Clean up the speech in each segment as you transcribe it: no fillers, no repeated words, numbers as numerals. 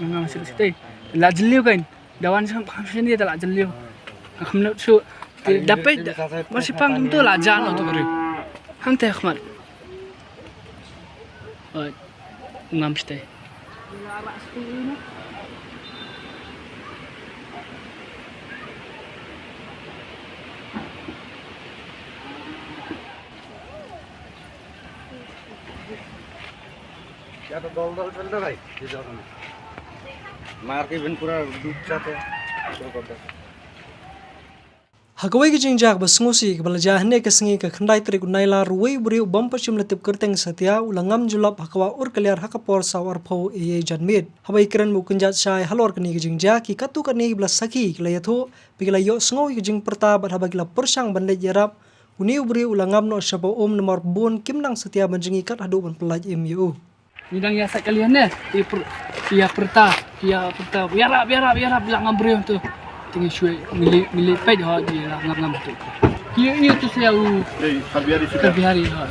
ngam sitai la jeliu kan dawan sang pangsian dia la jeliu hamna su dapat masih pang tu la jan tu beri hang teh khmat ngam sitai या तो दल चल रहा भाई ये जगह में मार के बिन पूरा डूब जाते शुरू करते Hagawai gijing jak basngusi kebalaja hne kesengi ke khandai trik naila ruwei buri ubam pachim latip kerteng satya ulangam julap hakawa ur kaliar hakapor sawar pho eye janmid habai kiran mukunjat shai halor kani gijing jak ki katu kani blas saki klayatho bigla yo sngo gijing perta bat habagila persang bandai jarap uni ubri ulangam no shabo nomor bon kimnang satya banjingi kat hadu ban pelaj mu Bidang ya sak kalian ni, ia perta biara bilang ngambri tu, tinggal shui milik pej ha dia ngam tu. Ia tu saya terbiari ha.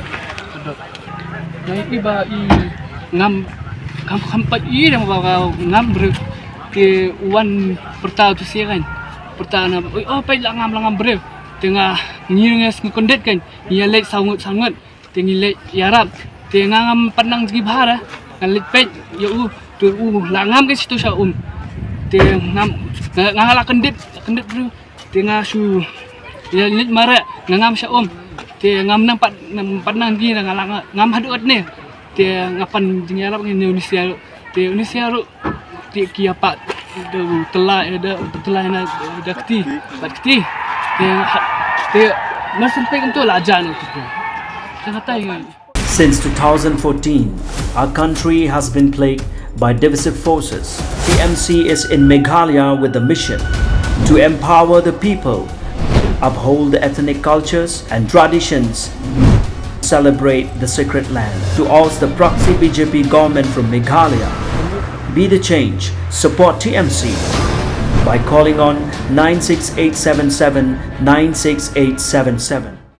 Jadi iba ngam pej yang bawa ngam ber ke wan perta tu saya kan, perta na pej ngam ber tengah ngiringas ngekondet kan, ia lek sangut tinggi lek yarap. Ngam panang segi bahara ngalit pej yo tu langam ke situ sa ngam ngala kendit bro tengah su ya lit mara ngam sa ngam nang panang gi ngala ngam hadu ne ngapan jing arab ni Indonesia ru ki apa telah na dakti bakti masih peg tu lajan tu kata Since 2014, our country has been plagued by divisive forces. TMC is in Meghalaya with the mission to empower the people, uphold the ethnic cultures and traditions, celebrate the sacred land. To oust the proxy BJP government from Meghalaya, be the change, support TMC by calling on 96877 96877.